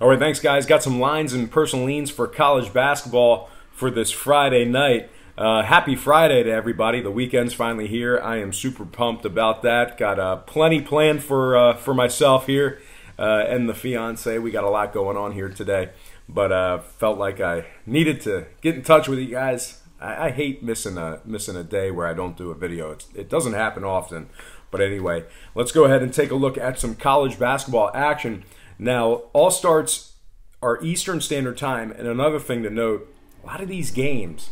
All right, thanks, guys. Got some lines and personal leans for college basketball for this Friday night. Happy Friday to everybody. The weekend's finally here. I am super pumped about that. Got plenty planned for myself here and the fiance. We got a lot going on here today, but felt like I needed to get in touch with you guys. I hate missing a day where I don't do a video. It doesn't happen often. But anyway, let's go ahead and take a look at some college basketball action. Now, all starts are Eastern Standard Time, and another thing to note, a lot of these games,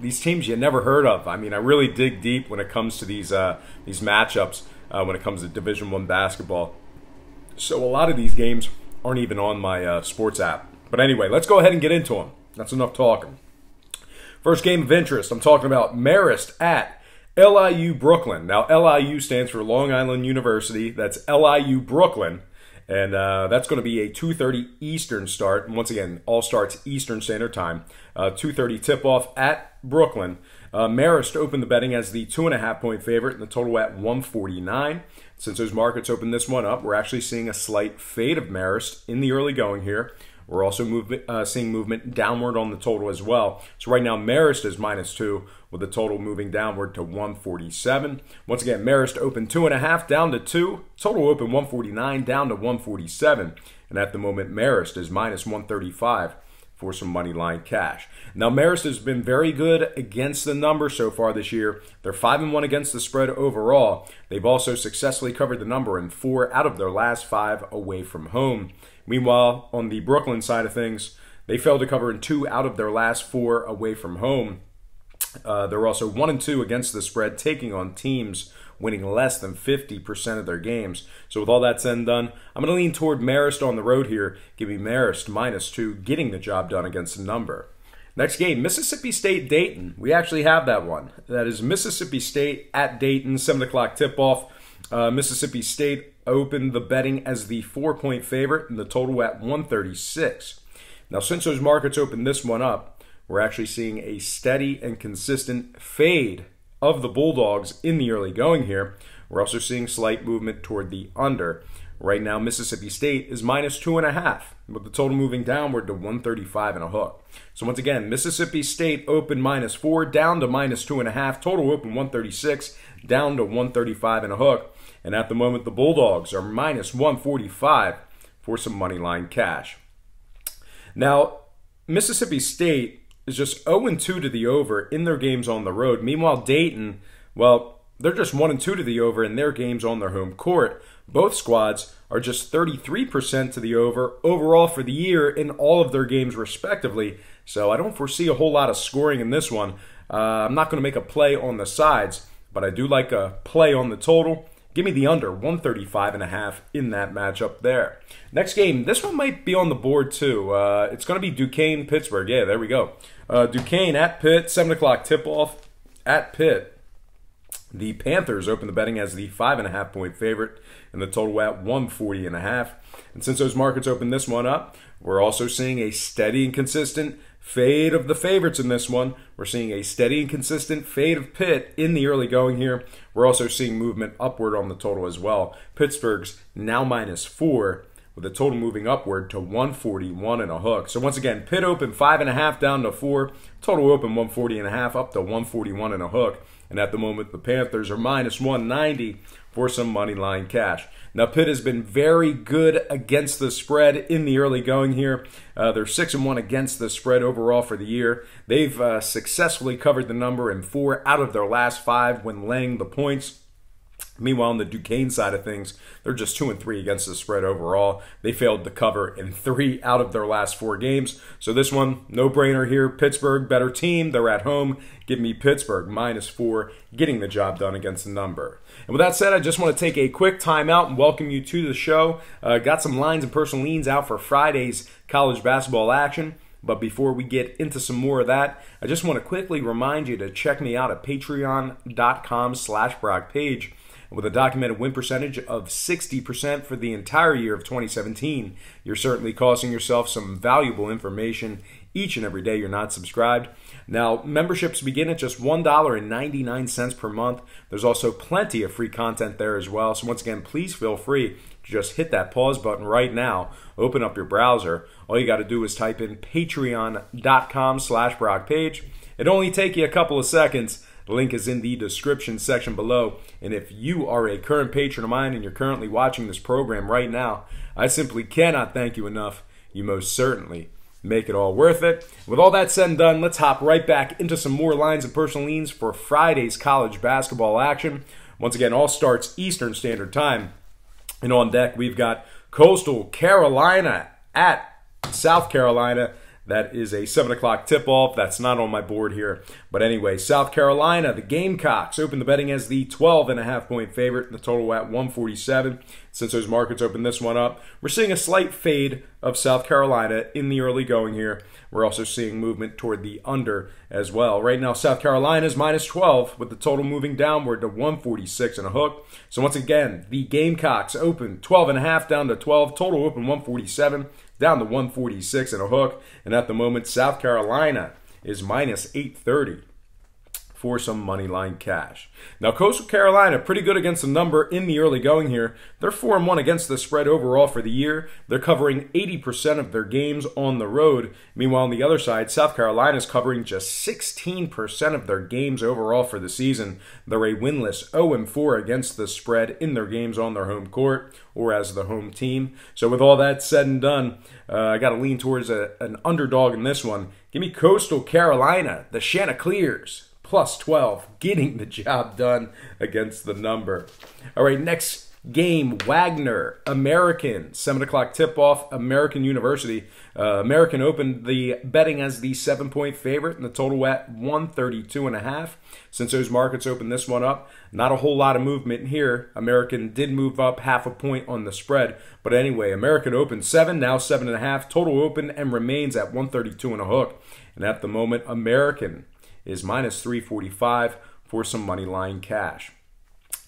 these teams you never heard of. I mean, I really dig deep when it comes to these matchups, when it comes to Division I basketball. So a lot of these games aren't even on my sports app. But anyway, let's go ahead and get into them. That's enough talking. First game of interest, I'm talking about Marist at LIU Brooklyn. Now, LIU stands for Long Island University. That's LIU Brooklyn. And that's going to be a 2:30 Eastern start. And once again, all starts Eastern Standard Time. 2:30 tip-off at Brooklyn. Marist opened the betting as the 2.5-point favorite, and the total at 149. Since those markets opened this one up, we're actually seeing a slight fade of Marist in the early going here. We're also seeing movement downward on the total as well. So right now, Marist is -2, with the total moving downward to 147. Once again, Marist opened 2.5 down to 2. Total open 149 down to 147. And at the moment, Marist is -135 for some money line cash. Now, Marist has been very good against the number so far this year. They're 5-1 against the spread overall. They've also successfully covered the number in 4 out of their last 5 away from home. Meanwhile, on the Brooklyn side of things, they failed to cover in 2 out of their last 4 away from home. They're also 1-2 against the spread, taking on teams winning less than 50% of their games. So with all that said and done, I'm going to lean toward Marist on the road here. Give me Marist -2, getting the job done against the number. Next game, Mississippi State-Dayton. We actually have that one. That is Mississippi State at Dayton, 7 o'clock tip-off. Mississippi State opened the betting as the 4-point favorite, and the total at 136. Now, since those markets opened this one up, we're actually seeing a steady and consistent fade of the Bulldogs in the early going here. We're also seeing slight movement toward the under. Right now, Mississippi State is -2.5, with the total moving downward to 135 and a hook. So once again, Mississippi State open -4, down to -2.5. Total open 136, down to 135 and a hook. And at the moment, the Bulldogs are -145 for some money line cash. Now, Mississippi State is just 0-2 to the over in their games on the road. Meanwhile, Dayton, well, they're just 1-2 to the over in their games on their home court. Both squads are just 33% to the over overall for the year in all of their games respectively. So I don't foresee a whole lot of scoring in this one. I'm not going to make a play on the sides, but I do like a play on the total. Give me the under, 135.5 in that matchup there. Next game, this one might be on the board too. It's going to be Duquesne, Pittsburgh. Yeah, there we go. Duquesne at Pitt, 7 o'clock tip-off at Pitt. The Panthers open the betting as the 5.5-point favorite, and the total at 140.5. And since those markets opened this one up, we're also seeing a steady and consistent fade of the favorites in this one. We're seeing a steady and consistent fade of Pitt in the early going here. We're also seeing movement upward on the total as well. Pittsburgh's now -4, with the total moving upward to 141 and a hook. So once again, Pitt open 5.5 down to 4. Total open 140.5 up to 141 and a hook. And at the moment, the Panthers are -190 for some money line cash. Now, Pitt has been very good against the spread in the early going here. They're 6-1 against the spread overall for the year. They've successfully covered the number in 4 out of their last 5 when laying the points. Meanwhile, on the Duquesne side of things, they're just 2-3 against the spread overall. They failed to cover in 3 out of their last 4 games. So this one, no-brainer here. Pittsburgh, better team. They're at home. Give me Pittsburgh -4, getting the job done against the number. And with that said, I just want to take a quick timeout and welcome you to the show. Got some lines and personal leans out for Friday's college basketball action. But before we get into some more of that, I just want to quickly remind you to check me out at patreon.com/BrockPage. With a documented win percentage of 60% for the entire year of 2017, you're certainly costing yourself some valuable information each and every day you're not subscribed. Now, memberships begin at just $1.99 per month. There's also plenty of free content there as well. So once again, please feel free just hit that pause button right now, open up your browser. All you got to do is type in patreon.com/BrockPage. It'll only take you a couple of seconds. The link is in the description section below. And if you are a current patron of mine and you're currently watching this program right now, I simply cannot thank you enough. You most certainly make it all worth it. With all that said and done, let's hop right back into some more lines and personal leans for Friday's college basketball action. Once again, all starts Eastern Standard Time. And on deck, we've got Coastal Carolina at South Carolina. That is a 7 o'clock tip-off. That's not on my board here. But anyway, South Carolina, the Gamecocks open the betting as the 12.5-point favorite. The total at 147. Since those markets opened this one up, we're seeing a slight fade of South Carolina in the early going here. We're also seeing movement toward the under as well. Right now, South Carolina is minus 12 with the total moving downward to 146 and a hook. So once again, the Gamecocks open 12.5 down to 12. Total open 147 down to 146 and a hook. And at the moment, South Carolina is minus 830 for some money line cash. Now, Coastal Carolina, pretty good against the number in the early going here. They're 4-1 against the spread overall for the year. They're covering 80% of their games on the road. Meanwhile, on the other side, South Carolina is covering just 16% of their games overall for the season. They're a winless 0-4 against the spread in their games on their home court or as the home team. So with all that said and done, I got to lean towards an underdog in this one. Give me Coastal Carolina, the Chanticleers, plus 12, getting the job done against the number. All right, next game, Wagner, American, 7 o'clock tip-off, American University. American opened the betting as the 7-point favorite, and the total at 132.5. Since those markets opened this one up, not a whole lot of movement here. American did move up 0.5 point on the spread. But anyway, American opened 7, now 7.5. Total open and remains at 132 and a hook. And at the moment, American is minus 345 for some money line cash.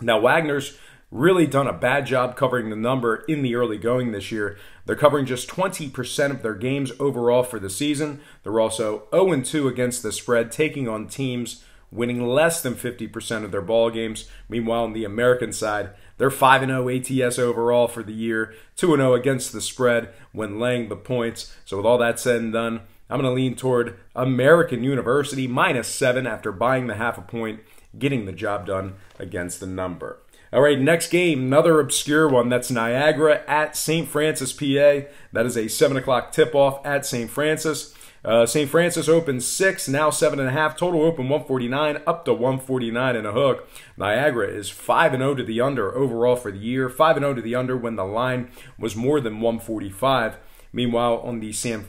Now, Wagner's really done a bad job covering the number in the early going this year. They're covering just 20% of their games overall for the season. They're also 0-2 against the spread, taking on teams winning less than 50% of their ball games. Meanwhile, on the American side, they're 5-0 ATS overall for the year, 2-0 against the spread when laying the points. So with all that said and done, I'm going to lean toward American University, minus 7 after buying the 0.5 point, getting the job done against the number. All right, next game, another obscure one. That's Niagara at St. Francis, PA. That is a 7 o'clock tip-off at St. Francis. St. Francis opened 6, now 7.5. Total open 149, up to 149 and a hook. Niagara is 5-0 to the under overall for the year. 5-0 to the under when the line was more than 145. Meanwhile, on the St.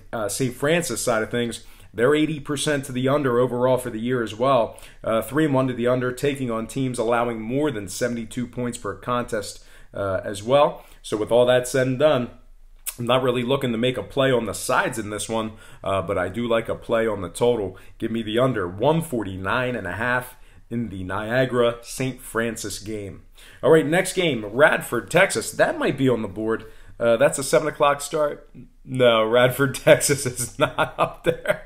Francis side of things, they're 80% to the under overall for the year as well. 3-1 to the under, taking on teams allowing more than 72 points per contest as well. So with all that said and done, I'm not really looking to make a play on the sides in this one, but I do like a play on the total. Give me the under 149.5 in the Niagara St. Francis game. All right, next game, Radford, Texas. That might be on the board. That's a 7 o'clock start. No, Radford, Texas is not up there.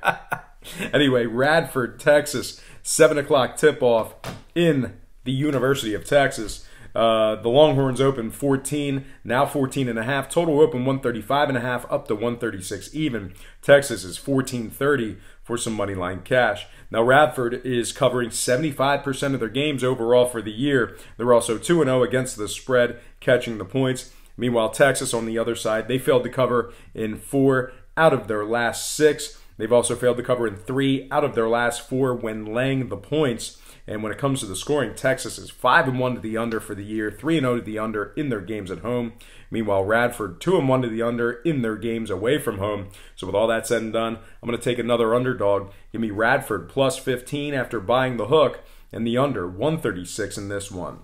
Anyway, Radford, Texas, 7 o'clock tip-off in the University of Texas. The Longhorns open 14, now 14.5. Total open 135.5, up to 136 even. Texas is 14.30 for some money line cash. Now, Radford is covering 75% of their games overall for the year. They're also 2-0 against the spread, catching the points. Meanwhile, Texas, on the other side, they failed to cover in 4 out of their last 6. They've also failed to cover in 3 out of their last 4 when laying the points. And when it comes to the scoring, Texas is 5-1 to the under for the year, 3-0 to the under in their games at home. Meanwhile, Radford 2-1 to the under in their games away from home. So with all that said and done, I'm going to take another underdog. Give me Radford plus 15 after buying the hook, and the under 136 in this one.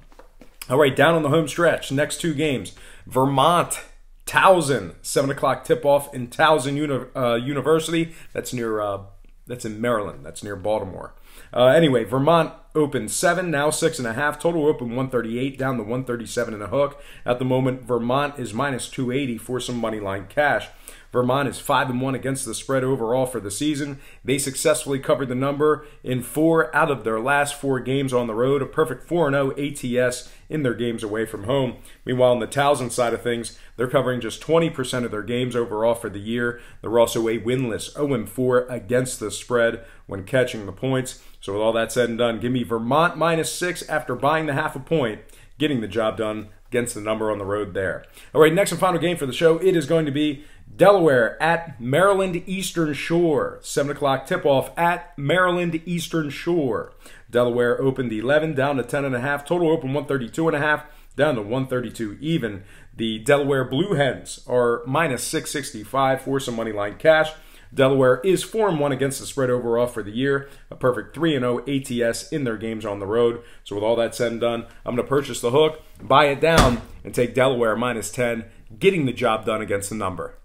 All right, down on the home stretch, next 2 games. Vermont, Towson, 7 o'clock tip-off in Towson University. That's in Maryland. That's near Baltimore. Anyway, Vermont opened 7, now 6.5. Total open 138, down to 137 and a hook. At the moment, Vermont is minus 280 for some money line cash. Vermont is 5-1 against the spread overall for the season. They successfully covered the number in 4 out of their last 4 games on the road, a perfect 4-0 ATS in their games away from home. Meanwhile, on the Towson side of things, they're covering just 20% of their games overall for the year. They're also a winless 0-4 against the spread when catching the points. So with all that said and done, give me Vermont minus 6 after buying the half a point, getting the job done against the number on the road there. All right, next and final game for the show, it is going to be Delaware at Maryland Eastern Shore. 7 o'clock tip-off at Maryland Eastern Shore. Delaware opened 11, down to 10.5. Total open 132.5, down to 132 even. The Delaware Blue Hens are minus 665 for some money line cash. Delaware is 4-1 against the spread overall for the year, a perfect 3-0 ATS in their games on the road. So with all that said and done, I'm going to purchase the hook, buy it down, and take Delaware minus 10, getting the job done against the number.